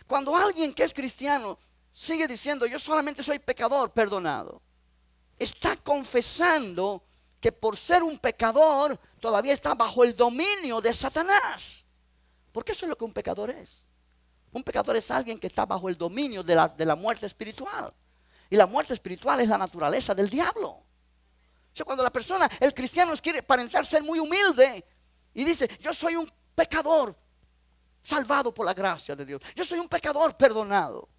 Cuando alguien que es cristiano sigue diciendo, yo solamente soy pecador perdonado, está confesando que por ser un pecador todavía está bajo el dominio de Satanás. Porque eso es lo que un pecador es. Un pecador es alguien que está bajo el dominio de la muerte espiritual. Y la muerte espiritual es la naturaleza del diablo. O sea, cuando la persona, el cristiano quiere aparentar ser muy humilde y dice, yo soy un pecador salvado por la gracia de Dios. Yo soy un pecador perdonado.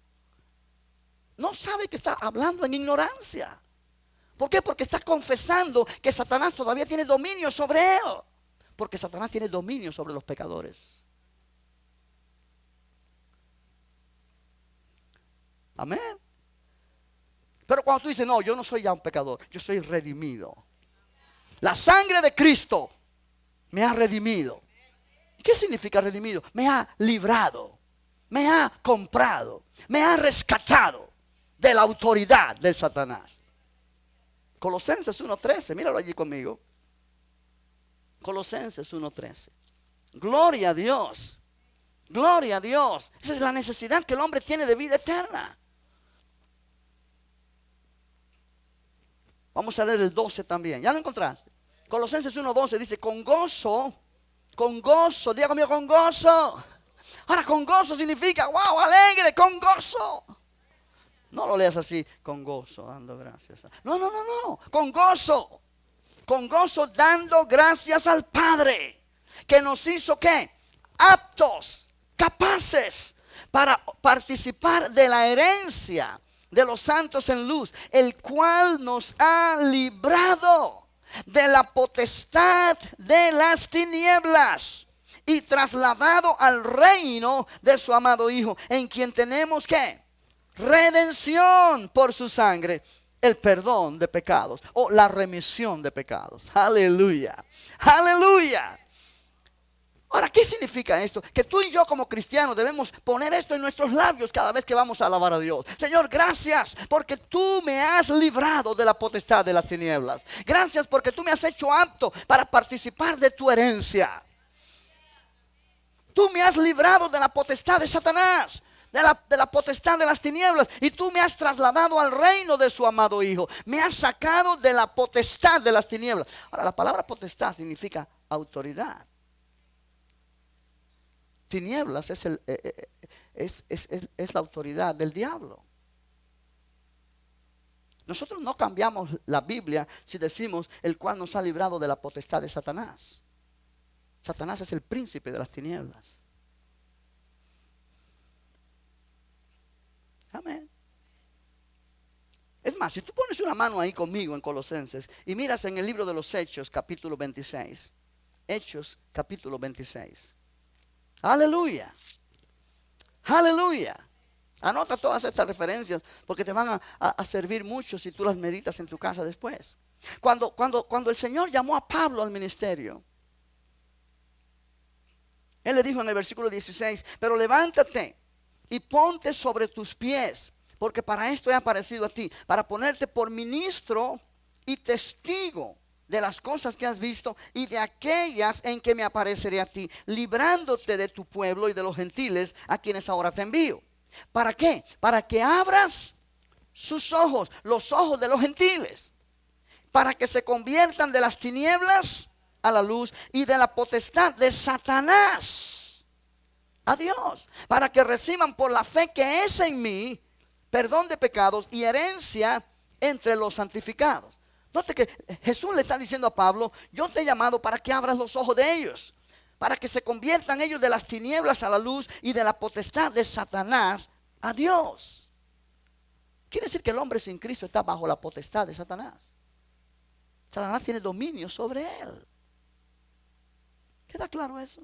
No sabe que está hablando en ignorancia. ¿Por qué? Porque está confesando que Satanás todavía tiene dominio sobre él. Porque Satanás tiene dominio sobre los pecadores. Amén. Pero cuando tú dices, no, yo no soy ya un pecador, yo soy redimido. La sangre de Cristo me ha redimido. ¿Qué significa redimido? Me ha librado, me ha comprado, me ha rescatado de la autoridad de Satanás. Colosenses 1:13, míralo allí conmigo. Colosenses 1:13. Gloria a Dios. Gloria a Dios. Esa es la necesidad que el hombre tiene de vida eterna. Vamos a leer el 12 también. ¿Ya lo encontraste? Colosenses 1:12 dice, con gozo, diga conmigo, con gozo. Ahora, con gozo significa, wow, alegre, con gozo. No lo leas así, con gozo, dando gracias. No, no, no, no, con gozo. Con gozo dando gracias al Padre, que nos hizo, ¿qué? Aptos, capaces para participar de la herencia de los santos en luz, el cual nos ha librado de la potestad de las tinieblas y trasladado al reino de su amado Hijo, en quien tenemos, ¿qué? Redención por su sangre, el perdón de pecados o la remisión de pecados. Aleluya, aleluya. Ahora, ¿qué significa esto? Que tú y yo como cristianos debemos poner esto en nuestros labios cada vez que vamos a alabar a Dios. Señor, gracias porque tú me has librado de la potestad de las tinieblas. Gracias porque tú me has hecho apto para participar de tu herencia. Tú me has librado de la potestad de Satanás, de la potestad de las tinieblas, y tú me has trasladado al reino de su amado Hijo. Me has sacado de la potestad de las tinieblas. Ahora, la palabra potestad significa autoridad. Tinieblas es la autoridad del diablo. Nosotros no cambiamos la Biblia si decimos el cual nos ha librado de la potestad de Satanás. Satanás es el príncipe de las tinieblas. Amén. Es más, si tú pones una mano ahí conmigo en Colosenses y miras en el libro de los Hechos, capítulo 26. Hechos, capítulo 26. Aleluya. Aleluya. Anota todas estas referencias porque te van a servir mucho si tú las meditas en tu casa después. Cuando el Señor llamó a Pablo al ministerio, Él le dijo en el versículo 16, pero levántate y ponte sobre tus pies, porque para esto he aparecido a ti, para ponerte por ministro y testigo de las cosas que has visto y de aquellas en que me apareceré a ti, librándote de tu pueblo y de los gentiles a quienes ahora te envío. ¿Para qué? Para que abras sus ojos, los ojos de los gentiles, para que se conviertan de las tinieblas a la luz y de la potestad de Satanás a Dios, para que reciban por la fe que es en mí perdón de pecados y herencia entre los santificados. Note que Jesús le está diciendo a Pablo, yo te he llamado para que abras los ojos de ellos, para que se conviertan ellos de las tinieblas a la luz y de la potestad de Satanás a Dios. Quiere decir que el hombre sin Cristo está bajo la potestad de Satanás. Satanás tiene dominio sobre él. ¿Queda claro eso?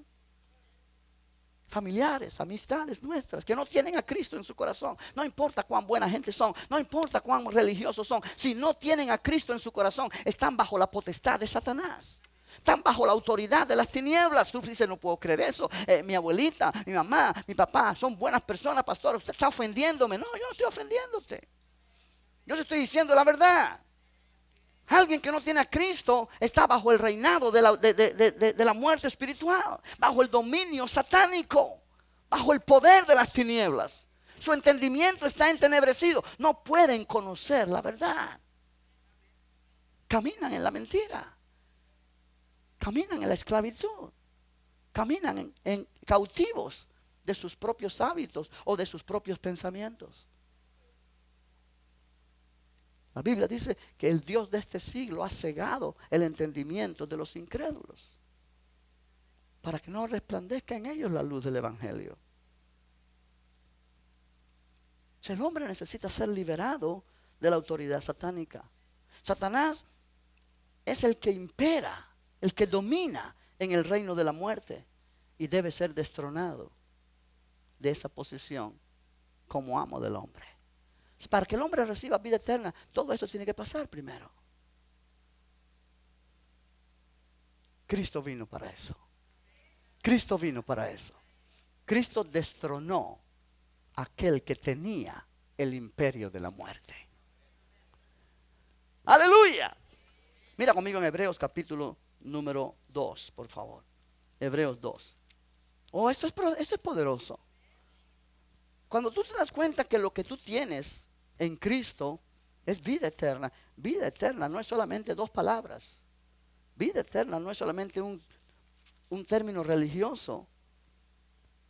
Familiares, amistades nuestras que no tienen a Cristo en su corazón, no importa cuán buena gente son, no importa cuán religiosos son, si no tienen a Cristo en su corazón, están bajo la potestad de Satanás, están bajo la autoridad de las tinieblas. Tú dices, no puedo creer eso, mi abuelita, mi mamá, mi papá son buenas personas, pastor, usted está ofendiéndome. No, yo no estoy ofendiéndote, yo te estoy diciendo la verdad. Alguien que no tiene a Cristo está bajo el reinado de la muerte espiritual, bajo el dominio satánico, bajo el poder de las tinieblas. Su entendimiento está entenebrecido, no pueden conocer la verdad. Caminan en la mentira, caminan en la esclavitud, caminan en cautivos de sus propios hábitos o de sus propios pensamientos. La Biblia dice que el Dios de este siglo ha cegado el entendimiento de los incrédulos para que no resplandezca en ellos la luz del Evangelio. O sea, el hombre necesita ser liberado de la autoridad satánica. Satanás es el que impera, el que domina en el reino de la muerte y debe ser destronado de esa posición como amo del hombre. Para que el hombre reciba vida eterna, todo esto tiene que pasar primero. Cristo vino para eso. Cristo vino para eso. Cristo destronó a aquel que tenía el imperio de la muerte. Aleluya. Mira conmigo en Hebreos capítulo número 2, por favor. Hebreos 2. Oh, esto es poderoso. Cuando tú te das cuenta que lo que tú tienes en Cristo es vida eterna. Vida eterna no es solamente dos palabras. Vida eterna no es solamente un término religioso.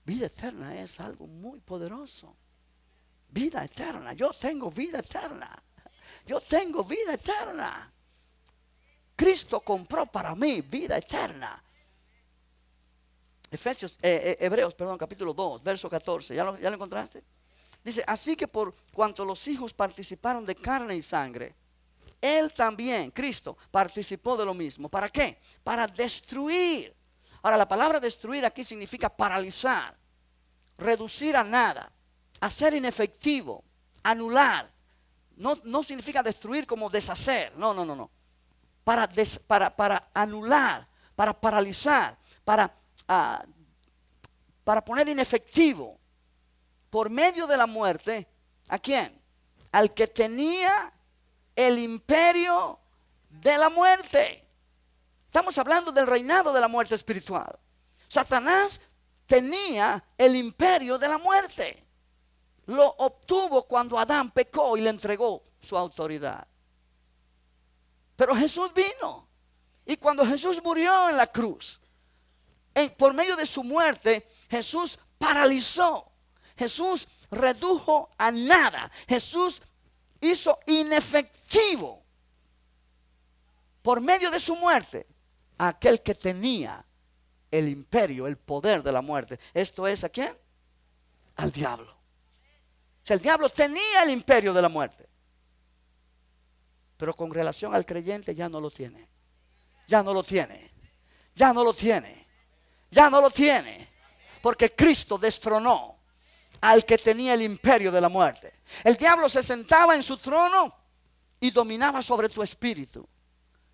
Vida eterna es algo muy poderoso. Vida eterna. Yo tengo vida eterna. Yo tengo vida eterna. Cristo compró para mí vida eterna. Hebreos, capítulo 2, verso 14. ¿Ya lo encontraste? Dice, así que por cuanto los hijos participaron de carne y sangre, Él también, Cristo, participó de lo mismo. ¿Para qué? Para destruir. Ahora, la palabra destruir aquí significa paralizar, reducir a nada, hacer inefectivo, anular. No significa destruir como deshacer. No. Para anular, para paralizar, para poner inefectivo, por medio de la muerte, ¿a quién? Al que tenía el imperio de la muerte. Estamos hablando del reinado de la muerte espiritual. Satanás tenía el imperio de la muerte. Lo obtuvo cuando Adán pecó y le entregó su autoridad. Pero Jesús vino. Y cuando Jesús murió en la cruz, por medio de su muerte, Jesús paralizó. Jesús redujo a nada. Jesús hizo inefectivo, por medio de su muerte, a aquel que tenía el imperio, el poder de la muerte. ¿Esto es a quién? Al diablo. O sea, el diablo tenía el imperio de la muerte, pero con relación al creyente ya no lo tiene. Ya no lo tiene. Ya no lo tiene. Ya no lo tiene. Porque Cristo destronó al que tenía el imperio de la muerte. El diablo se sentaba en su trono y dominaba sobre tu espíritu.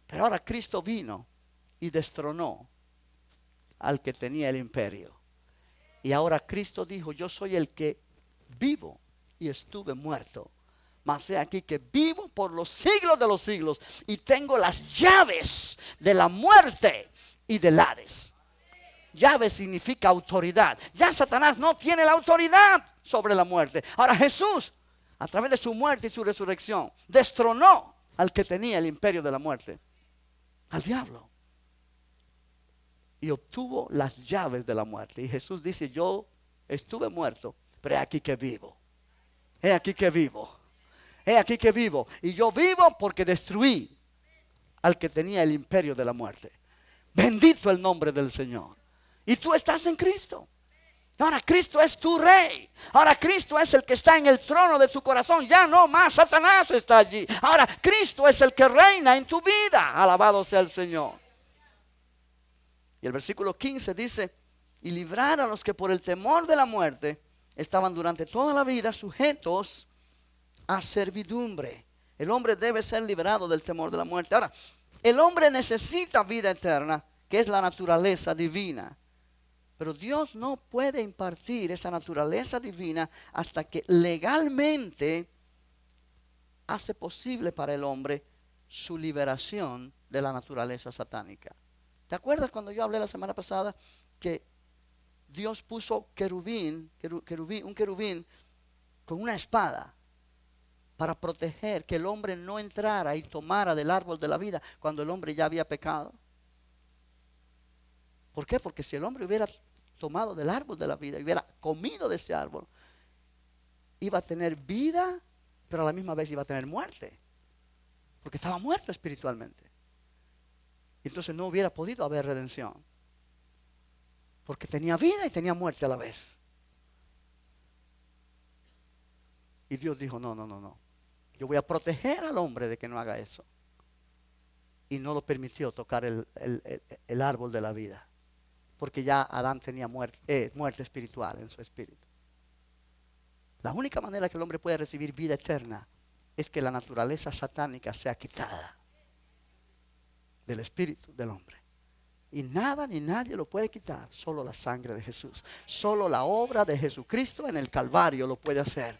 Pero ahora Cristo vino y destronó al que tenía el imperio. Y ahora Cristo dijo, yo soy el que vivo y estuve muerto, mas he aquí que vivo por los siglos de los siglos y tengo las llaves de la muerte y del Hades. Llave significa autoridad. Ya Satanás no tiene la autoridad sobre la muerte. Ahora Jesús, a través de su muerte y su resurrección, destronó al que tenía el imperio de la muerte, al diablo, y obtuvo las llaves de la muerte. Y Jesús dice, yo estuve muerto, pero he aquí que vivo. He aquí que vivo. He aquí que vivo. Y yo vivo porque destruí al que tenía el imperio de la muerte. Bendito el nombre del Señor. Y tú estás en Cristo. Ahora Cristo es tu rey. Ahora Cristo es el que está en el trono de tu corazón. Ya no más Satanás está allí. Ahora Cristo es el que reina en tu vida. Alabado sea el Señor. Y el versículo 15 dice, y librar a los que por el temor de la muerte estaban durante toda la vida sujetos a servidumbre. El hombre debe ser liberado del temor de la muerte. Ahora, el hombre necesita vida eterna, que es la naturaleza divina. Pero Dios no puede impartir esa naturaleza divina hasta que legalmente hace posible para el hombre su liberación de la naturaleza satánica. ¿Te acuerdas cuando yo hablé la semana pasada que Dios puso un querubín con una espada para proteger que el hombre no entrara y tomara del árbol de la vida cuando el hombre ya había pecado? ¿Por qué? Porque si el hombre hubiera tomado del árbol de la vida y hubiera comido de ese árbol, iba a tener vida, pero a la misma vez iba a tener muerte, porque estaba muerto espiritualmente. Entonces no hubiera podido haber redención, porque tenía vida y tenía muerte a la vez. Y Dios dijo, no. Yo voy a proteger al hombre de que no haga eso. Y no lo permitió tocar el árbol de la vida, porque ya Adán tenía muerte espiritual en su espíritu. La única manera que el hombre puede recibir vida eterna es que la naturaleza satánica sea quitada del espíritu del hombre. Y nada ni nadie lo puede quitar, solo la sangre de Jesús. Solo la obra de Jesucristo en el Calvario lo puede hacer.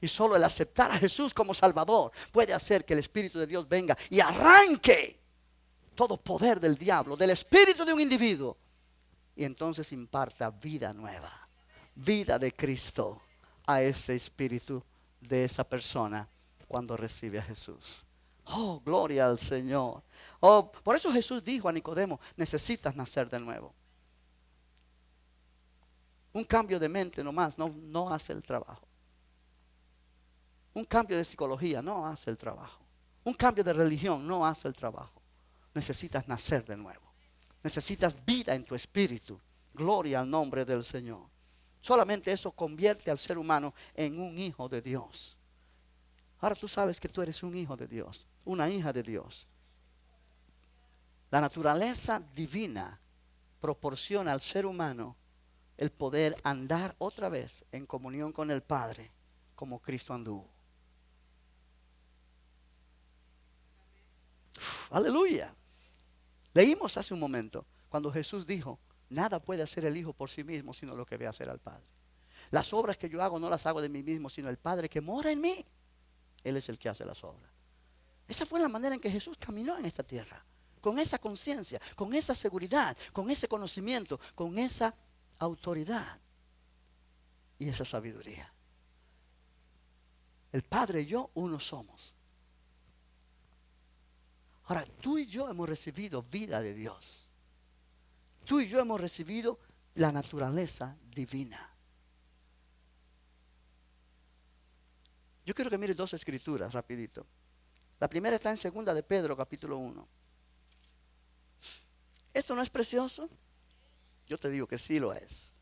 Y solo el aceptar a Jesús como Salvador puede hacer que el Espíritu de Dios venga y arranque todo poder del diablo, del espíritu de un individuo. Y entonces imparta vida nueva, vida de Cristo a ese espíritu de esa persona cuando recibe a Jesús. Oh, gloria al Señor. Oh, por eso Jesús dijo a Nicodemo, necesitas nacer de nuevo. Un cambio de mente nomás no hace el trabajo. Un cambio de psicología no hace el trabajo. Un cambio de religión no hace el trabajo. Necesitas nacer de nuevo. Necesitas vida en tu espíritu. Gloria al nombre del Señor. Solamente eso convierte al ser humano en un hijo de Dios. Ahora tú sabes que tú eres un hijo de Dios, una hija de Dios. La naturaleza divina proporciona al ser humano el poder andar otra vez en comunión con el Padre, como Cristo anduvo. Aleluya. Leímos hace un momento cuando Jesús dijo: nada puede hacer el Hijo por sí mismo, sino lo que ve hacer al Padre. Las obras que yo hago no las hago de mí mismo, sino el Padre que mora en mí. Él es el que hace las obras. Esa fue la manera en que Jesús caminó en esta tierra. Con esa conciencia, con esa seguridad, con ese conocimiento, con esa autoridad y esa sabiduría. El Padre y yo uno somos. Ahora, tú y yo hemos recibido vida de Dios. Tú y yo hemos recibido la naturaleza divina. Yo quiero que mires dos escrituras rapidito. La primera está en 2 de Pedro, capítulo 1. ¿Esto no es precioso? Yo te digo que sí lo es.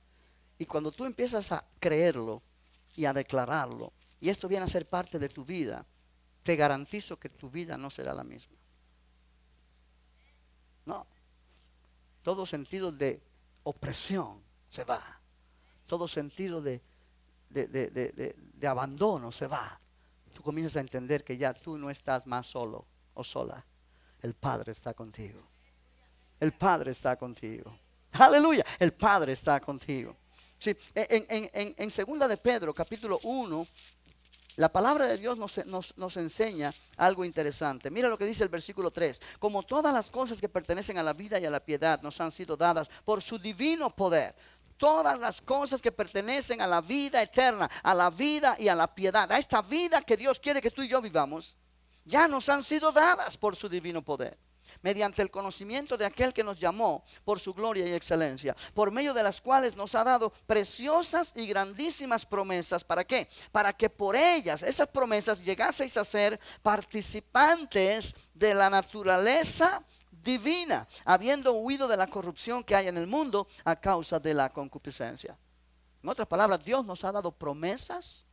Y cuando tú empiezas a creerlo y a declararlo, y esto viene a ser parte de tu vida, te garantizo que tu vida no será la misma. No. Todo sentido de opresión se va. Todo sentido de abandono se va. Tú comienzas a entender que ya tú no estás más solo o sola. El Padre está contigo. El Padre está contigo. Aleluya. El Padre está contigo. Sí, en 2 de Pedro, capítulo 1, la palabra de Dios nos enseña algo interesante. Mira lo que dice el versículo 3. Como todas las cosas que pertenecen a la vida y a la piedad nos han sido dadas por su divino poder. Todas las cosas que pertenecen a la vida eterna, a la vida y a la piedad, a esta vida que Dios quiere que tú y yo vivamos, ya nos han sido dadas por su divino poder, mediante el conocimiento de aquel que nos llamó por su gloria y excelencia, por medio de las cuales nos ha dado preciosas y grandísimas promesas. ¿Para qué? Para que por ellas, esas promesas, llegaseis a ser participantes de la naturaleza divina, habiendo huido de la corrupción que hay en el mundo a causa de la concupiscencia. En otras palabras, Dios nos ha dado promesas,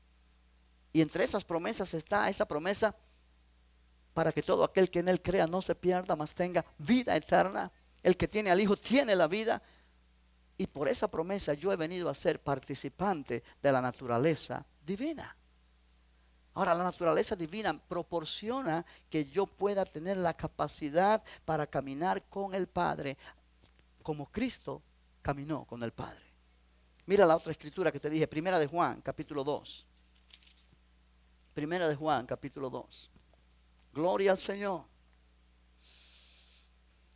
y entre esas promesas está esa promesa para que todo aquel que en Él crea no se pierda, mas tenga vida eterna. El que tiene al Hijo tiene la vida. Y por esa promesa yo he venido a ser participante de la naturaleza divina. Ahora, la naturaleza divina proporciona que yo pueda tener la capacidad para caminar con el Padre como Cristo caminó con el Padre. Mira la otra escritura que te dije, 1 de Juan, capítulo 2. 1 de Juan, capítulo 2. Gloria al Señor.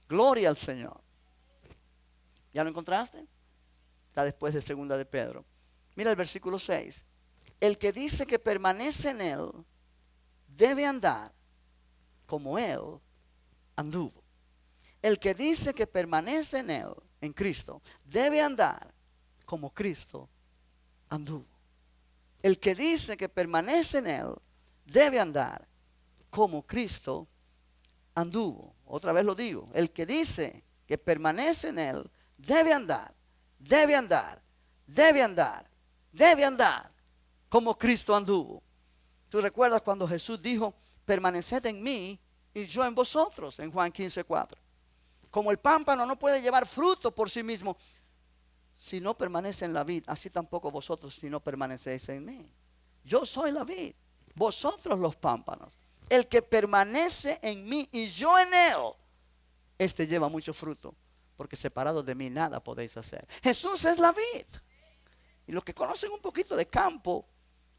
Gloria al Señor. ¿Ya lo encontraste? Está después de 2 de Pedro. Mira el versículo 6. El que dice que permanece en Él debe andar como Él anduvo. El que dice que permanece en Él, en Cristo, debe andar como Cristo anduvo. El que dice que permanece en Él debe andar como Cristo anduvo. Otra vez lo digo. El que dice que permanece en Él debe andar, debe andar, debe andar, debe andar como Cristo anduvo. ¿Tú recuerdas cuando Jesús dijo: permaneced en mí y yo en vosotros? En Juan 15:4. Como el pámpano no puede llevar fruto por sí mismo si no permanece en la vid, así tampoco vosotros si no permanecéis en mí. Yo soy la vid, vosotros los pámpanos. El que permanece en mí y yo en él, este lleva mucho fruto, porque separados de mí nada podéis hacer. Jesús es la vid. Y los que conocen un poquito de campo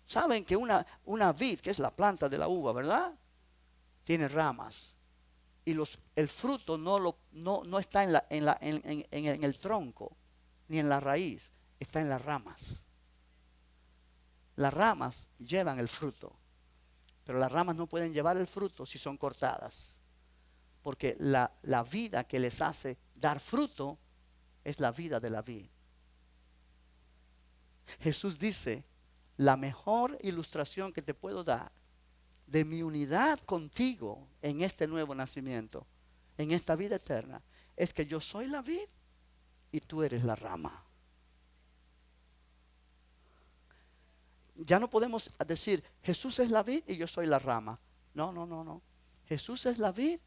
saben que una vid, que es la planta de la uva, ¿verdad?, tiene ramas. Y el fruto no está en el tronco ni en la raíz, está en las ramas. Las ramas llevan el fruto, pero las ramas no pueden llevar el fruto si son cortadas, porque la vida que les hace dar fruto es la vida de la vid. Jesús dice, la mejor ilustración que te puedo dar de mi unidad contigo en este nuevo nacimiento, en esta vida eterna, es que yo soy la vid y tú eres la rama. Ya no podemos decir, Jesús es la vid y yo soy la rama. No, no, no, no. Jesús es la vid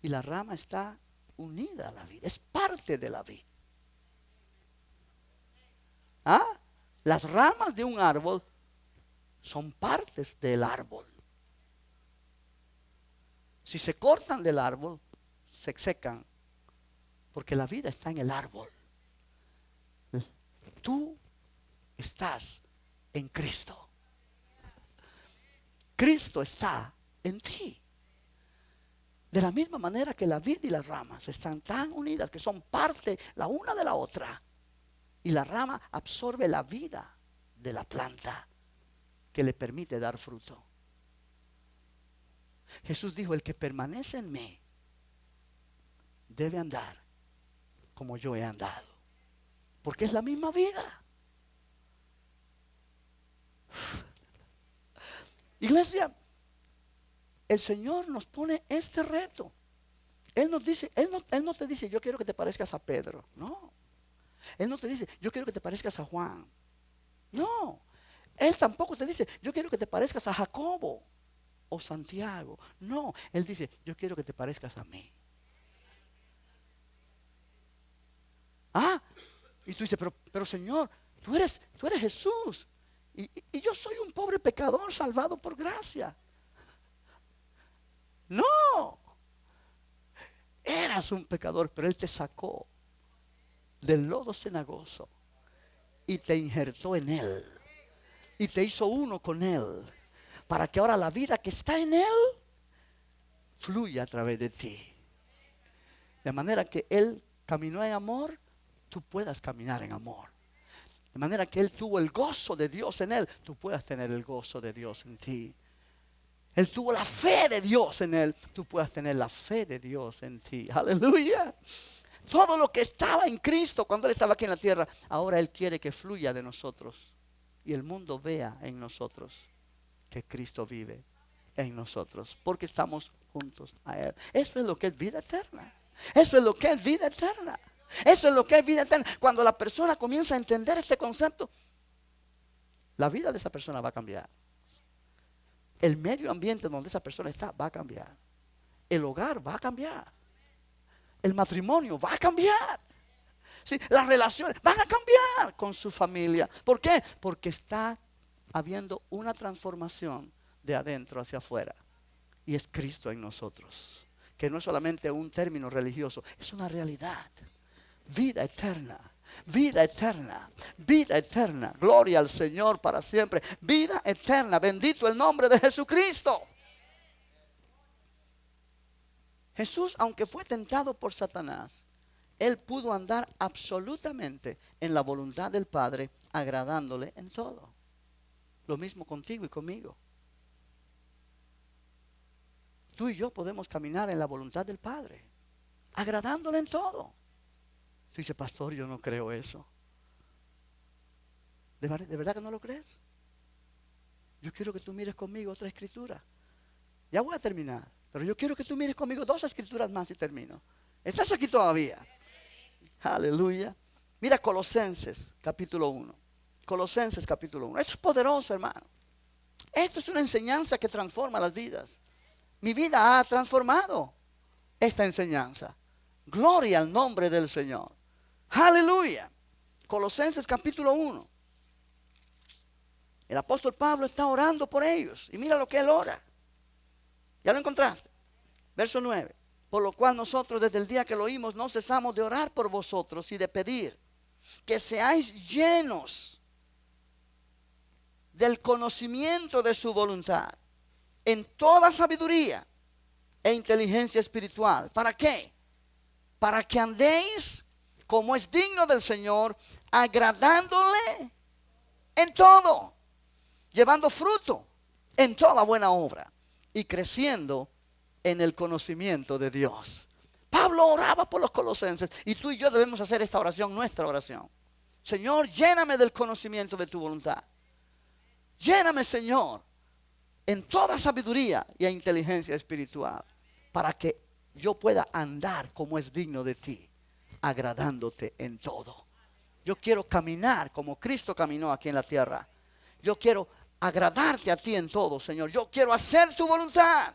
y la rama está unida a la vid. Es parte de la vid. ¿Ah? Las ramas de un árbol son partes del árbol. Si se cortan del árbol, se secan, porque la vida está en el árbol. Tú estás en Cristo. Cristo está en ti. De la misma manera que la vid y las ramas están tan unidas que son parte la una de la otra. Y la rama absorbe la vida de la planta que le permite dar fruto. Jesús dijo, el que permanece en mí debe andar como yo he andado. Porque es la misma vida. Iglesia, el Señor nos pone este reto. Él nos dice, Él no te dice, yo quiero que te parezcas a Pedro. No. Él no te dice, yo quiero que te parezcas a Juan. No. Él tampoco te dice, yo quiero que te parezcas a Jacobo o Santiago. No. Él dice, yo quiero que te parezcas a mí. Ah, y tú dices, pero Señor, tú eres Jesús. Y yo soy un pobre pecador salvado por gracia. No. Eras un pecador, pero Él te sacó del lodo cenagoso y te injertó en Él. Y te hizo uno con Él. Para que ahora la vida que está en Él fluya a través de ti. De manera que Él caminó en amor, tú puedas caminar en amor. De manera que Él tuvo el gozo de Dios en Él, tú puedas tener el gozo de Dios en ti. Él tuvo la fe de Dios en Él, tú puedas tener la fe de Dios en ti. Aleluya. Todo lo que estaba en Cristo cuando Él estaba aquí en la tierra, ahora Él quiere que fluya de nosotros. Y el mundo vea en nosotros que Cristo vive en nosotros. Porque estamos juntos a Él. Eso es lo que es vida eterna. Eso es lo que es vida eterna. Eso es lo que es vida eterna. Cuando la persona comienza a entender este concepto, la vida de esa persona va a cambiar. El medio ambiente donde esa persona está va a cambiar. El hogar va a cambiar. El matrimonio va a cambiar. Sí, las relaciones van a cambiar con su familia. ¿Por qué? Porque está habiendo una transformación de adentro hacia afuera. Y es Cristo en nosotros. Que no es solamente un término religioso, es una realidad. Vida eterna. Vida eterna, vida eterna, gloria al Señor para siempre, vida eterna, bendito el nombre de Jesucristo. Jesús, aunque fue tentado por Satanás, Él pudo andar absolutamente en la voluntad del Padre, agradándole en todo. Lo mismo contigo y conmigo. Tú y yo podemos caminar en la voluntad del Padre, agradándole en todo. Tú dices, pastor, yo no creo eso. ¿De verdad que no lo crees? Yo quiero que tú mires conmigo otra escritura. Ya voy a terminar, pero yo quiero que tú mires conmigo 2 escrituras más y termino. ¿Estás aquí todavía? Aleluya. Mira Colosenses capítulo 1. Colosenses capítulo 1. Esto es poderoso, hermano. Esto es una enseñanza que transforma las vidas. Mi vida ha transformado esta enseñanza. Gloria al nombre del Señor. Aleluya. Colosenses capítulo 1. El apóstol Pablo está orando por ellos. Y mira lo que él ora. ¿Ya lo encontraste? Verso 9. Por lo cual nosotros desde el día que lo oímos no cesamos de orar por vosotros y de pedir que seáis llenos del conocimiento de su voluntad en toda sabiduría e inteligencia espiritual. ¿Para qué? Para que andéis como es digno del Señor, agradándole en todo, llevando fruto en toda buena obra y creciendo en el conocimiento de Dios. Pablo oraba por los colosenses y tú y yo debemos hacer esta oración, nuestra oración. Señor, lléname del conocimiento de tu voluntad. Lléname, Señor, en toda sabiduría y inteligencia espiritual, para que yo pueda andar como es digno de ti, agradándote en todo. Yo quiero caminar como Cristo caminó aquí en la tierra. Yo quiero agradarte a ti en todo, Señor. Yo quiero hacer tu voluntad.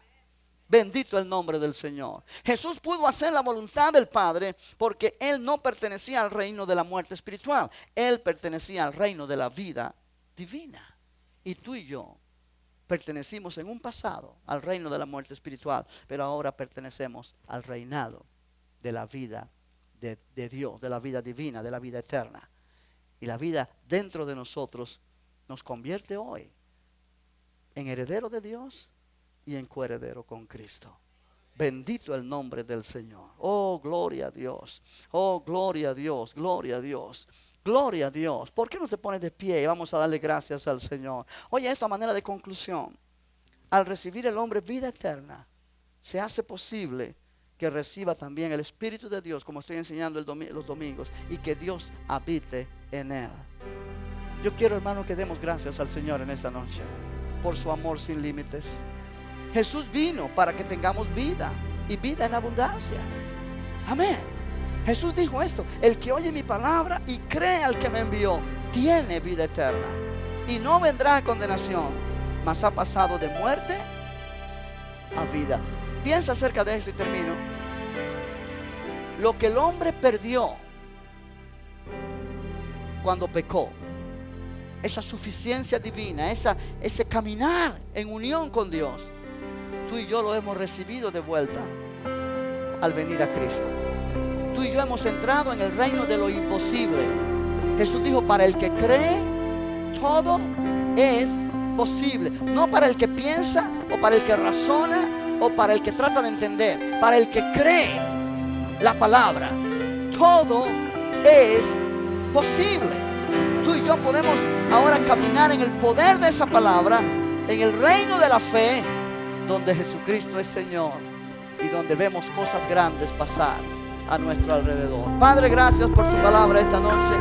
Bendito el nombre del Señor. Jesús pudo hacer la voluntad del Padre porque Él no pertenecía al reino de la muerte espiritual. Él pertenecía al reino de la vida divina. Y tú y yo pertenecimos en un pasado al reino de la muerte espiritual, pero ahora pertenecemos al reinado de la vida de Dios, de la vida divina, de la vida eterna. Y la vida dentro de nosotros nos convierte hoy en heredero de Dios y en coheredero con Cristo. Bendito el nombre del Señor. Oh, gloria a Dios. Oh, gloria a Dios, gloria a Dios. Gloria a Dios. ¿Por qué no te pones de pie y vamos a darle gracias al Señor? Oye, esta manera de conclusión. Al recibir el hombre vida eterna, se hace posible que reciba también el Espíritu de Dios, como estoy enseñando los domingos, y que Dios habite en él. Yo quiero, hermano, que demos gracias al Señor en esta noche por su amor sin límites. Jesús vino para que tengamos vida y vida en abundancia. Amén. Jesús dijo esto: el que oye mi palabra y cree al que me envió tiene vida eterna y no vendrá a condenación, mas ha pasado de muerte a vida. Piensa acerca de esto y termino. Lo que el hombre perdió cuando pecó, esa suficiencia divina, ese caminar en unión con Dios, tú y yo lo hemos recibido de vuelta al venir a Cristo. Tú y yo hemos entrado en el reino de lo imposible. Jesús dijo: para el que cree, todo es posible. No para el que piensa o para el que razona o para el que trata de entender. Para el que cree la palabra, todo es posible. Tú y yo podemos ahora caminar en el poder de esa palabra, en el reino de la fe, donde Jesucristo es Señor y donde vemos cosas grandes pasar a nuestro alrededor. Padre, gracias por tu palabra esta noche.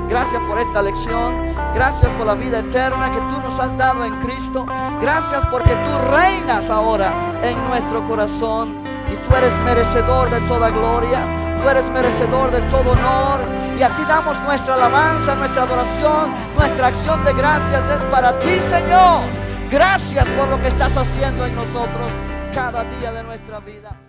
Gracias por esta lección. Gracias por la vida eterna que tú nos has dado en Cristo. Gracias porque tú reinas ahora en nuestro corazón y tú eres merecedor de toda gloria. Tú eres merecedor de todo honor. Y a ti damos nuestra alabanza, nuestra adoración, nuestra acción de gracias es para ti, Señor. Gracias por lo que estás haciendo en nosotros cada día de nuestra vida.